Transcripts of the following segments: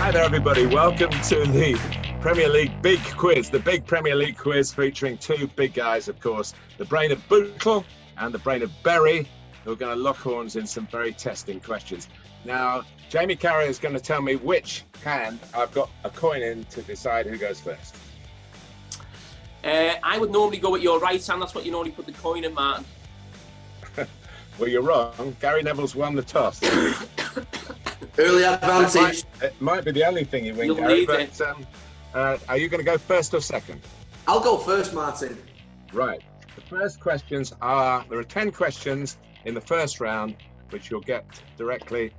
Hi there, everybody. Welcome to the Premier League Big Quiz, the big Premier League quiz featuring two big guys, of course, the brain of Bootle and the brain of Berry, who are going to lock horns in some very testing questions. Now, Jamie Carragher is going to tell me which hand I've got a coin in to decide who goes first. I would normally go with your right hand. That's what you normally put the coin in, Martin. Well, you're wrong. Gary Neville's won the toss. Early advantage. It might be the only thing you win, You'll Gary, need but it. Are you going to go first or second? I'll go first, Martin. Right. The first questions are, there are 10 questions in the first round, which you'll get directly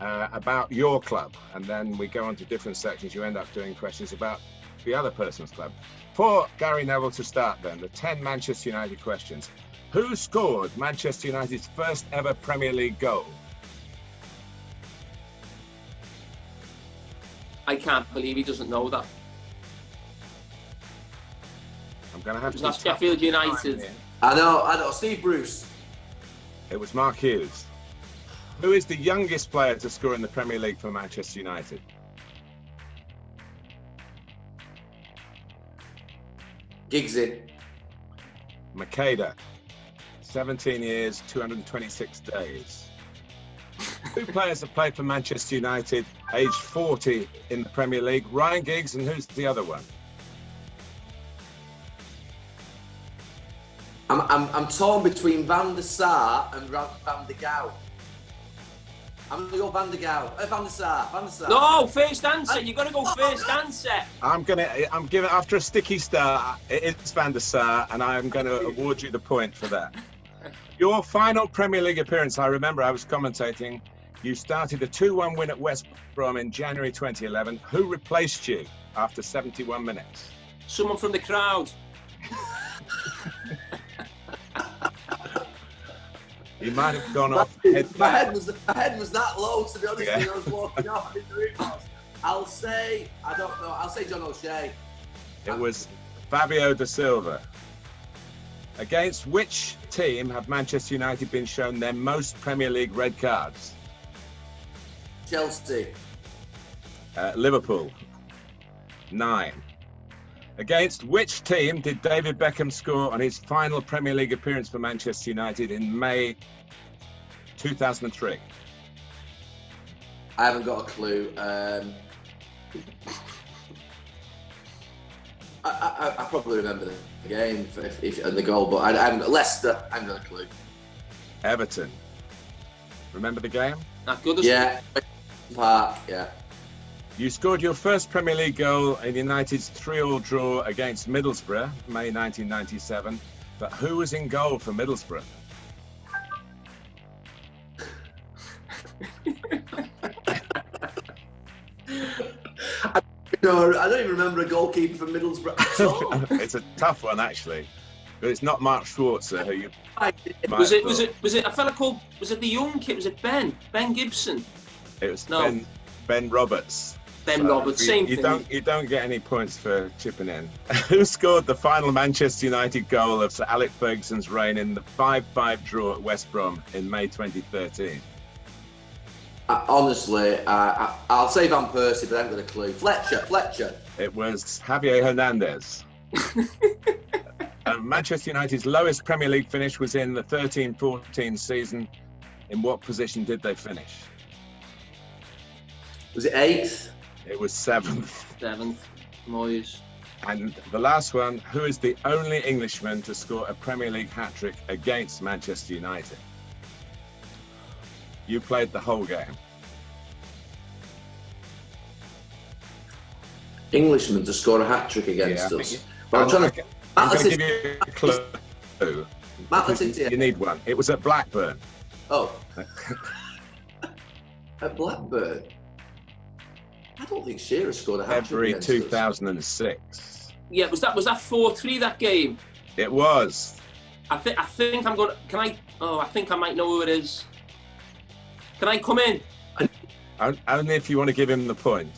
about your club. And then we go on to different sections. You end up doing questions about the other person's club. For Gary Neville to start then, the 10 Manchester United questions. Who scored Manchester United's first ever Premier League goal? I can't believe he doesn't know that. I'm going to have to... That's Sheffield United. I know. Steve Bruce. It was Mark Hughes. Who is the youngest player to score in the Premier League for Manchester United? Giggsy. Makeda. 17 years, 226 days. Two players have played for Manchester United, aged 40 in the Premier League. Ryan Giggs, and who's the other one? I'm torn between Van der Sar and Van der Gouw. I'm going to go Van der Gouw. Van der Sar. No, first answer. You've got to go first answer. I'm giving, after a sticky start, it is Van der Sar, and I'm going to award you the point for that. Your final Premier League appearance, I remember I was commentating, you started a 2-1 win at West Brom in January 2011. Who replaced you after 71 minutes? Someone from the crowd. You might have gone off. My head was that low, to be honest, when I was walking off in the room. I'll say John O'Shea. It was Fabio da Silva. Against which team have Manchester United been shown their most Premier League red cards? Chelsea. Liverpool. 9. Against which team did David Beckham score on his final Premier League appearance for Manchester United in May 2003? I haven't got a clue. I probably remember the game and the goal, but I haven't. Leicester. I haven't got a clue. Everton. Remember the game? That good. Yeah. Park. Yeah. You scored your first Premier League goal in United's 3-3 draw against Middlesbrough, May 1997. But who was in goal for Middlesbrough? No, I don't even remember a goalkeeper for Middlesbrough at all. It's a tough one, actually. But it's not Mark Schwarzer, who you Was it a fella called, was it the young kid? Was it Ben Gibson? It was No. Ben Roberts. Roberts, same thing. You don't get any points for chipping in. Who scored the final Manchester United goal of Sir Alex Ferguson's reign in the 5-5 draw at West Brom in May 2013? Honestly, I'll say Van Persie, but I haven't got a clue. Fletcher. It was Javier Hernandez. Manchester United's lowest Premier League finish was in the 13-14 season. In what position did they finish? Was it 8th? It was 7th. 7th. Moyes. And the last one, who is the only Englishman to score a Premier League hat-trick against Manchester United? You played the whole game. Englishman to score a hat-trick against us. I'm going to give you a clue. Matt Letizia. You need one. It was at Blackburn. Oh. At Blackburn? I don't think Shearer scored a hat-trick February against 2006. Yeah, was that 4-3 that game? It was. I think I'm going to, I think I might know who it is. Can I come in? Only if you want to give him the point.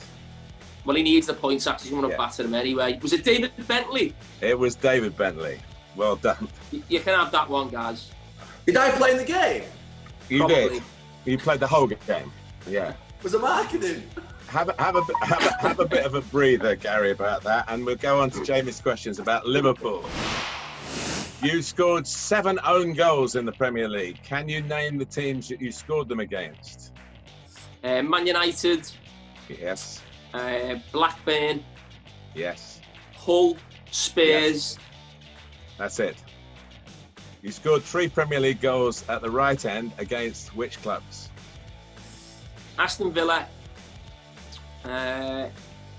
Well, he needs the points, actually. You want to batter him anyway. Was it David Bentley? It was David Bentley. Well done. You can have that one, guys. Did I play in the game? You Probably. did. You played the whole game. Yeah. Was I marking him? Have a bit of a breather, Gary, about that, and we'll go on to Jamie's questions about Liverpool. You scored 7 own goals in the Premier League. Can you name the teams that you scored them against? Man United. Yes. Blackburn. Yes. Hull. Spurs. Yes. That's it. You scored 3 Premier League goals at the right end against which clubs? Aston Villa. I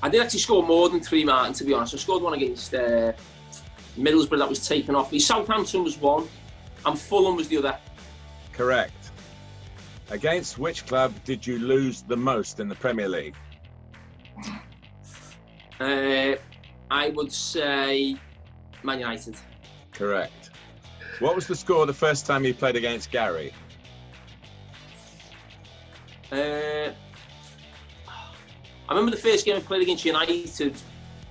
did actually score more than 3, Martin, to be honest. I scored one against Middlesbrough that was taken off me. Southampton was one, and Fulham was the other. Correct. Against which club did you lose the most in the Premier League? I would say Man United. Correct. What was the score the first time you played against Gary? I remember the first game I played against United.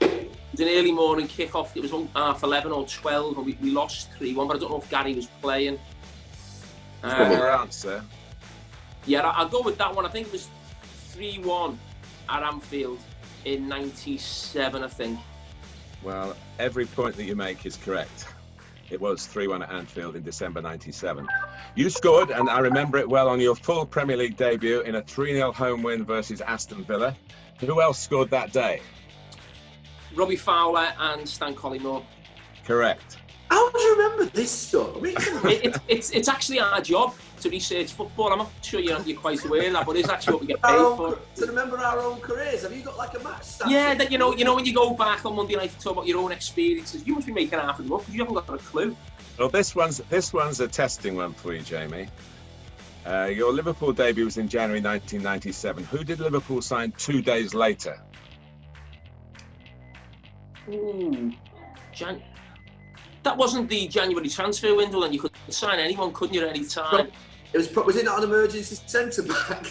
It was an early morning kick-off. It was 11 or 12, and we lost 3-1, but I don't know if Gary was playing. Your answer? Yeah, I'll go with that one. I think it was 3-1 at Anfield in 97, I think. Well, every point that you make is correct. It was 3-1 at Anfield in December 97. You scored, and I remember it well, on your full Premier League debut in a 3-0 home win versus Aston Villa. Who else scored that day? Robbie Fowler and Stan Collymore. Correct. How do you remember this stuff? I mean, It's actually our job to research football. I'm not sure you're quite aware of that, but it's actually what we get paid for. To remember our own careers. Have you got like a match stat? Yeah, that you know when you go back on Monday night to talk about your own experiences, you must be making half of them up because you haven't got a clue. Well, this one's a testing one for you, Jamie. Your Liverpool debut was in January 1997. Who did Liverpool sign 2 days later? Ooh, that wasn't the January transfer window, and you could sign anyone, couldn't you, at any time? Was it not an emergency centre back?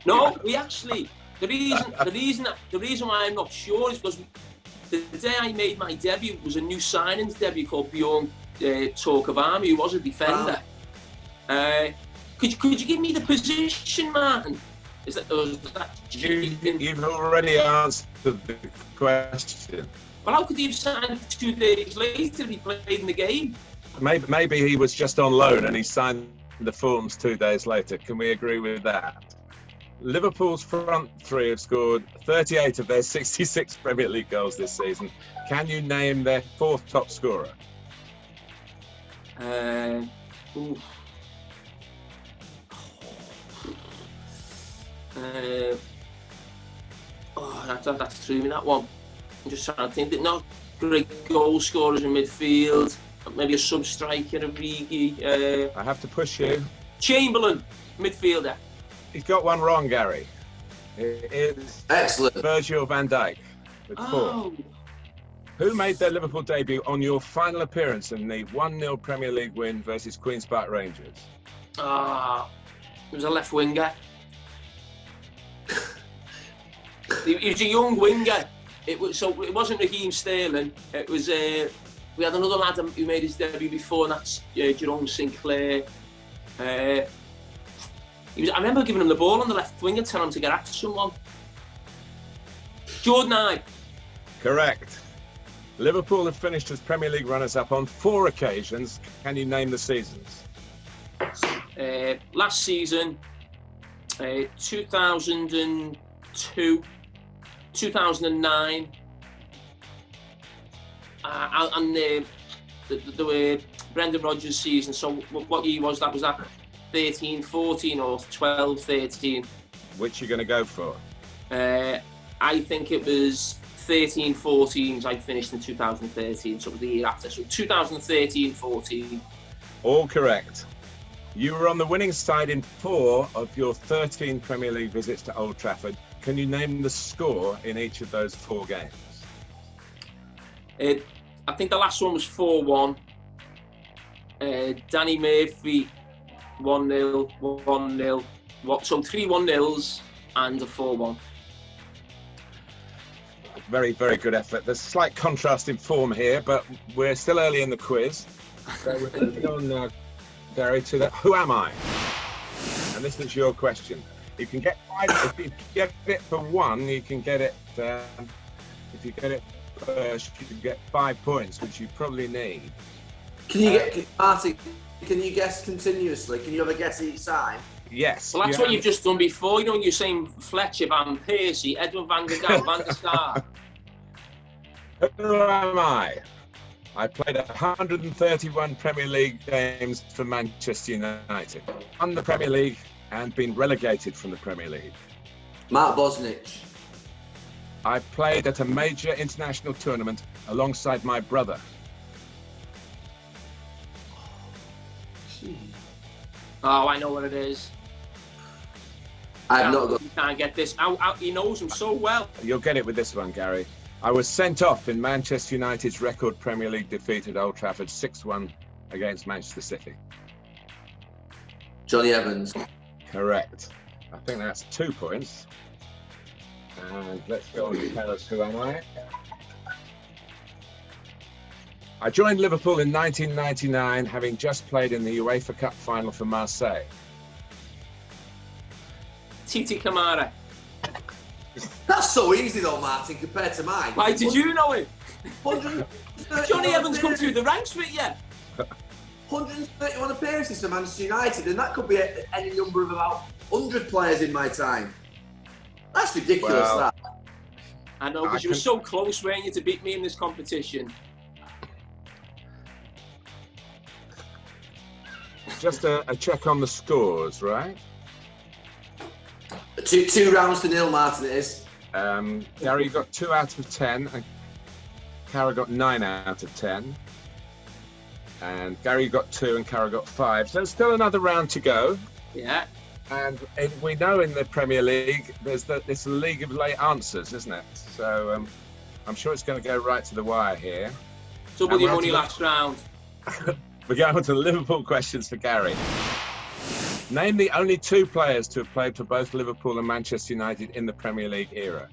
No, we actually. The reason why I'm not sure is because the day I made my debut was a new signings debut called Bjorn Torkavami, who was a defender. Could you give me the position, Martin? Is that You've already answered the question. Well, how could he have signed 2 days later if he played in the game? Maybe he was just on loan and he signed the forms 2 days later. Can we agree with that? Liverpool's front three have scored 38 of their 66 Premier League goals this season. Can you name their 4th top scorer? That's threw me, that one. I'm just trying to think. Not great goal scorers in midfield. Maybe a sub-striker, a Rigi. I have to push you. Chamberlain, midfielder. He's got one wrong, Gary. It is Excellent. Virgil van Dijk with 4. Who made their Liverpool debut on your final appearance in the 1-0 Premier League win versus Queen's Park Rangers? It was a left winger. He was a young winger. It wasn't Raheem Sterling. It was we had another lad who made his debut before, and that's Jerome Sinclair. I remember giving him the ball on the left wing and telling him to get after someone. Jordan Ibe. Correct. Liverpool have finished as Premier League runners-up on 4 occasions. Can you name the seasons? Last season, 2002, 2009, and the Brendan Rodgers season. So what year was that? Was that 13-14 or 12-13? Which you're going to go for? I think it was 13-14. I finished in 2013, so it was the year after. So 2013-14. All correct. You were on the winning side in 4 of your 13 Premier League visits to Old Trafford. Can you name the score in each of those 4 games? I think the last one was 4-1. Danny Murphy, 1-0, 1-0. So 3 1-0s and a 4-1. Very, very good effort. There's a slight contrast in form here, but we're still early in the quiz. So we're moving on now, Gary, to the Who Am I? And this is your question. You can get 5. If you get it for 1, you can get it. If you get it first, you can get 5 points, which you probably need. Can you Martin? Can you guess continuously? Can you have a guess each time? Yes. Well, that's what you've just done before. You know, you're saying Fletcher, Van Persie, Edwin van der Gaal, Van der Sar. Who am I? I played 131 Premier League games for Manchester United, won the Premier League and been relegated from the Premier League. Mark Bosnich. I played at a major international tournament alongside my brother. Oh, I know what it is. I've not got. You can't get this. He knows him so well. You'll get it with this one, Gary. I was sent off in Manchester United's record Premier League defeat at Old Trafford 6-1 against Manchester City. Johnny Evans. Correct. I think that's 2 points. And let's go on to tell us who am I. I joined Liverpool in 1999, having just played in the UEFA Cup final for Marseille. Titi Camara. That's so easy though, Martin, compared to mine. Why did you know it? 131 Johnny Evans come through the ranks with you. 131 appearances for Manchester United, and that could be any number of about 100 players in my time. That's ridiculous, Well, that. I know, because you were so close, weren't you, to beat me in this competition? Just a check on the scores, right? Two rounds to nil, Martin, it is. Gary got 2 out of 10, and Carra got 9 out of 10. And Gary got 2 and Carra got 5. So there's still another round to go. Yeah. And we know in the Premier League, it's a league of late answers, isn't it? So I'm sure it's going to go right to the wire here. Double your money last round. We're going on to Liverpool questions for Gary. Name the only 2 players to have played for both Liverpool and Manchester United in the Premier League era.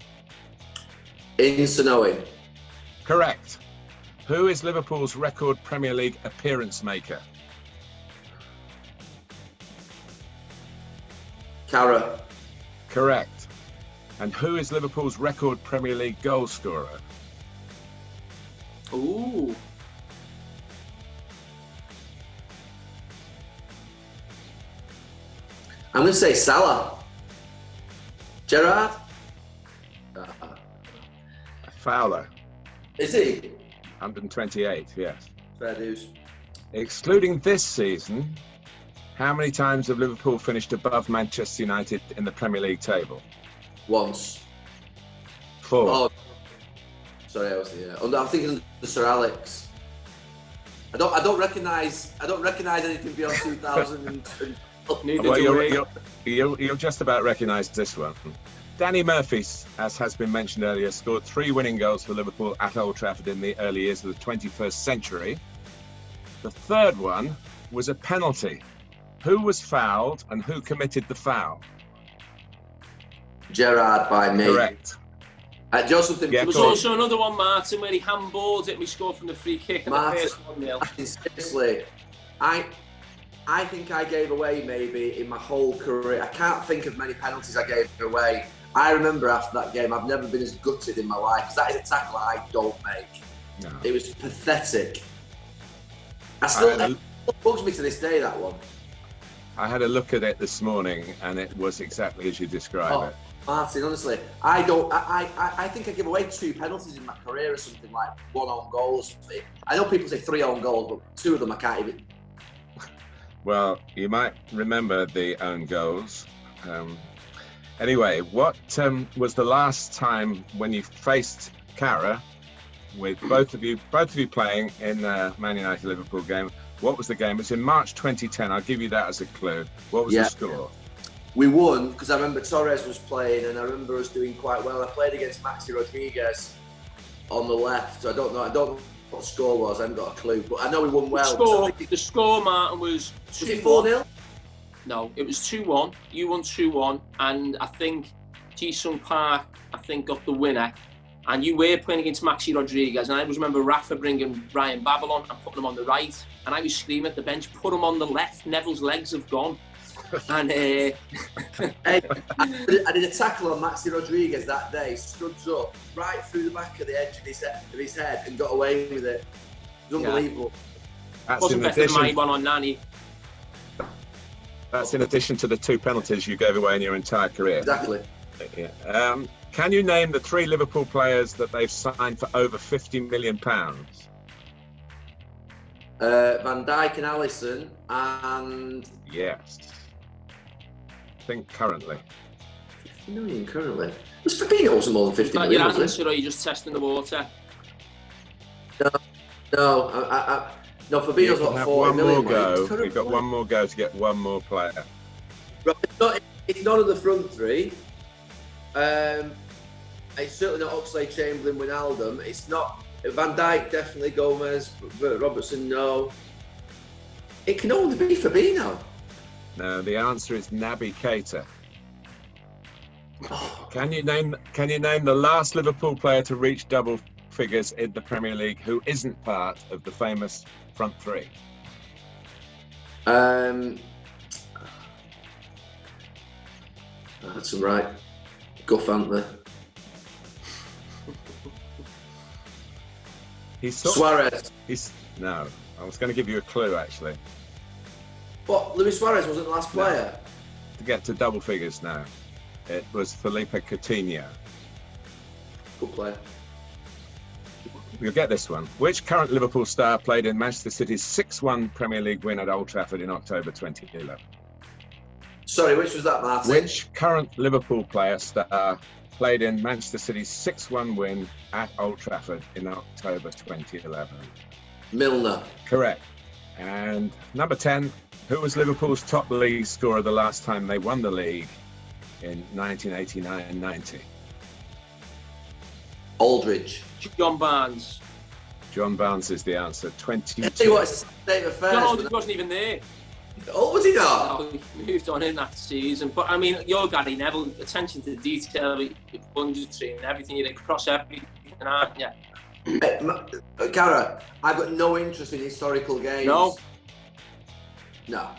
Insanoin. Correct. Who is Liverpool's record Premier League appearance maker? Carra. Correct. And who is Liverpool's record Premier League goal scorer? Ooh. I'm going to say Salah. Gerrard? Fowler. Is he? 128, yes. Fair dues. Excluding this season, how many times have Liverpool finished above Manchester United in the Premier League table? Once. 4. Oh, sorry, I was I'm thinking of the Sir Alex. I don't recognise anything beyond 2000. Neither you'll just about recognise this one. Danny Murphy, as has been mentioned earlier, scored 3 winning goals for Liverpool at Old Trafford in the early years of the 21st century. The third one was a penalty. Who was fouled and who committed the foul? Gerrard by me. Correct. Joseph, Yeah, There was cool. also another one, Martin, where he handballed it and we scored from the free kick in the Martin, first 1-0. seriously, I think I gave away maybe in my whole career. I can't think of many penalties I gave away. I remember after that game, I've never been as gutted in my life, because that is a tackle I don't make. No. It was pathetic. It bugs me to this day, that one. I had a look at it this morning and it was exactly as you describe it. Martin, honestly, I think I give away 2 penalties in my career or something, like 1 own goal or something. I know people say 3 own goals, but 2 of them I can't even. Well, you might remember the own goals. Anyway, what was the last time when you faced Carra, with both of you playing in the Man United Liverpool game? What was the game? It's in March 2010. I'll give you that as a clue. What was the score? We won because I remember Torres was playing, and I remember us doing quite well. I played against Maxi Rodriguez on the left. So I don't know what the score was. I haven't got a clue, but I know we won well. The score, Martin, was 4-0. No, it was 2-1. You won 2-1, and I think Ji-Sung Park, got the winner. And you were playing against Maxi Rodriguez, and I always remember Rafa bringing Ryan Babylon and putting him on the right, and I was screaming at the bench, put him on the left, Neville's legs have gone. And Hey, I did a tackle on Maxi Rodriguez that day, stood up right through the back of the edge of his head and got away with it. It was unbelievable. That's wasn't in better than my addition. one on Nani. That's in addition to the 2 penalties you gave away in your entire career. Exactly. Yeah. Can you name the 3 Liverpool players that they've signed for over £50 million? Van Dijk and Alisson and... Yes. Think currently. 50 million currently. Was Fabinho wasn't more than 50 Not million, your was it? answer, or are you just testing the water? No, no, Fabinho's You got have 40 one million. more go. mate. You've got one more go to get one more player. Right, it's none of the front 3. It's certainly not Oxlade-Chamberlain, Wijnaldum. It's not Van Dijk, definitely Gomez, Robertson, no. It can only be Fabinho. No, the answer is Naby Keita. Oh, Can you name the last Liverpool player to reach double figures in the Premier League who isn't part of the famous front 3? that's some right guff, aren't there? Suarez. No, I was going to give you a clue actually. What? Luis Suarez wasn't the last player? To get to double figures now. It was Felipe Coutinho. Good player. You'll get this one. Which current Liverpool star played in Manchester City's 6-1 Premier League win at Old Trafford in October 2011? Sorry, which was that, Martin? Which current Liverpool player star played in Manchester City's 6-1 win at Old Trafford in October 2011? Milner. Correct. And number 10, who was Liverpool's top league scorer the last time they won the league in 1989-90? Aldridge. John Barnes. John Barnes is the answer. 22. Tell you what, it's the state of affairs. John Aldridge wasn't even there. Oh, was he not? No, he moved on in that season. But I mean, you're Gary Neville, attention to detail, budgetary and everything, you'd cross everything, aren't you? Carra, I've got no interest in historical games. No? No.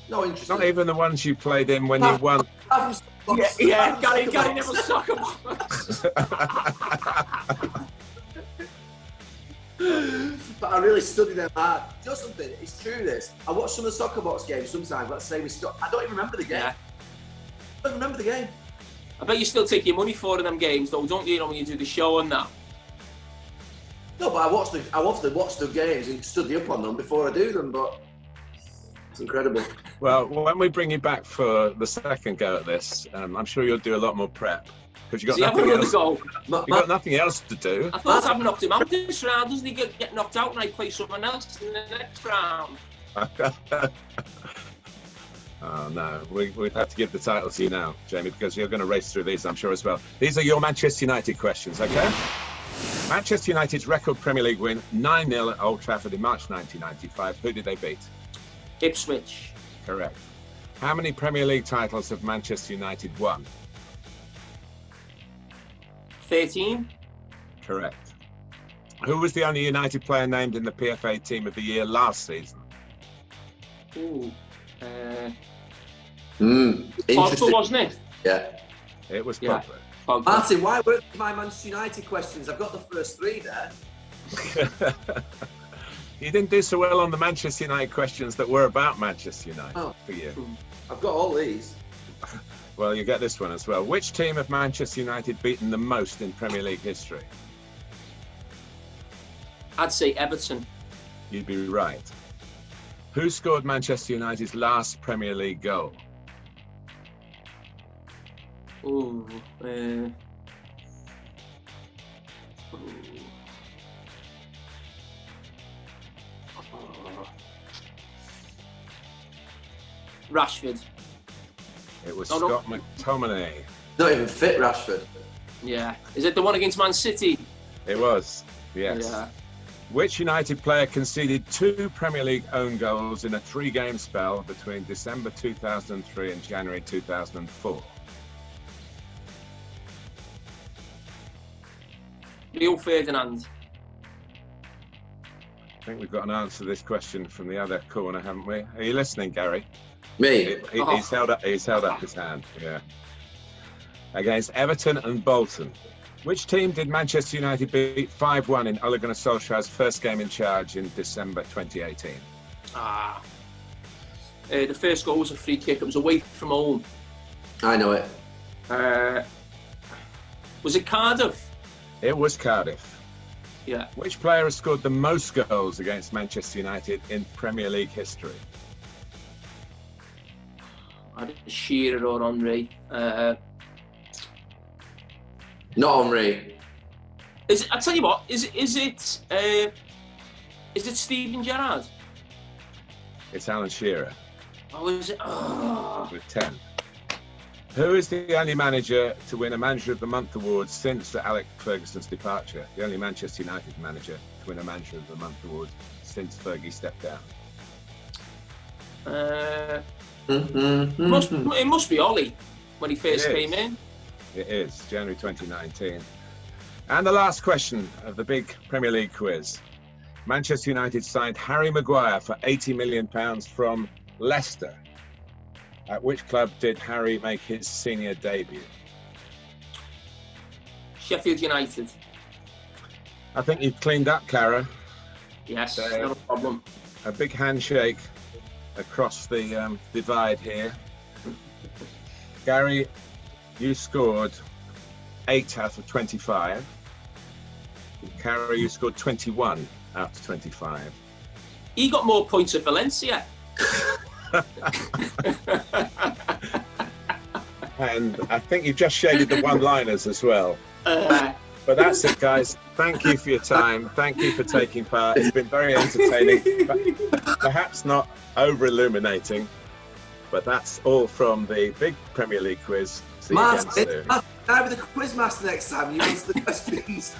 No interest. Not in even the ones you played in when you won. Yeah, Gary Neville's soccer box. But I really studied them hard. You know something? It's true. This. I watch some of the soccer box games sometimes. Let's say we stop. I don't even remember the game. Yeah. I don't remember the game. I bet you still take your money for them games, though, don't you? You know, when you do the show and that. No, but I often watch the games and study up on them before I do them. But it's incredible. Well, when we bring you back for the second go at this, I'm sure you'll do a lot more prep because you've got nothing else. You've got nothing else to do. I thought I've knocked him out this round. Doesn't he get knocked out and I play someone else in the next round? Oh no, we'd have to give the title to you now, Jamie, because you're going to race through these, I'm sure, as well. These are your Manchester United questions, okay? Manchester United's record Premier League win, 9-0 at Old Trafford in March 1995. Who did they beat? Ipswich. Correct. How many Premier League titles have Manchester United won? 13. Correct. Who was the only United player named in the PFA Team of the Year last season? Ooh. Interesting. Pogba, wasn't it? Yeah. It was Yeah. Pogba. Martin, why weren't my Manchester United questions? I've got the first 3 there. You didn't do so well on the Manchester United questions that were about Manchester United for you. I've got all these. Well, you get this one as well. Which team of Manchester United beaten the most in Premier League history? I'd say Everton. You'd be right. Who scored Manchester United's last Premier League goal? Ooh. Rashford. It was No. Scott McTominay. Not even fit, Rashford. Yeah. Is it the one against Man City? It was, yes. Yeah. Which United player conceded 2 Premier League own goals in a 3-game spell between December 2003 and January 2004? Rio Ferdinand. I think we've got an answer to this question from the other corner, haven't we? Are you listening, Gary? Me. He's held up his hand. Yeah. Against Everton and Bolton. Which team did Manchester United beat 5-1 in Ole Gunnar Solskjaer's first game in charge in December 2018? The first goal was a free kick. It was away from home. I know it. Was it Cardiff? It was Cardiff. Yeah. Which player has scored the most goals against Manchester United in Premier League history? Either Shearer or Henry. Not Henry. I tell you what. Is it Steven Gerrard? It's Alan Shearer. Oh, is it? Oh. With 10. Who is the only manager to win a Manager of the Month award since Alex Ferguson's departure? The only Manchester United manager to win a Manager of the Month award since Fergie stepped down. It must be Ollie when he first came in. It is, January 2019. And the last question of the big Premier League quiz. Manchester United signed Harry Maguire for £80 million from Leicester. At which club did Harry make his senior debut? Sheffield United. I think you've cleaned up, Carra. Yes, no problem. A big handshake across the divide here. Gary, you scored 8 out of 25. Carra, you scored 21 out of 25. He got more points at Valencia. And I think you've just shaded the one-liners as well. But that's it, guys. Thank you for your time. Thank you for taking part. It's been very entertaining, but perhaps not over-illuminating. But that's all from the big Premier League quiz. See you again soon. I'll be the quiz master next time. You answer the questions.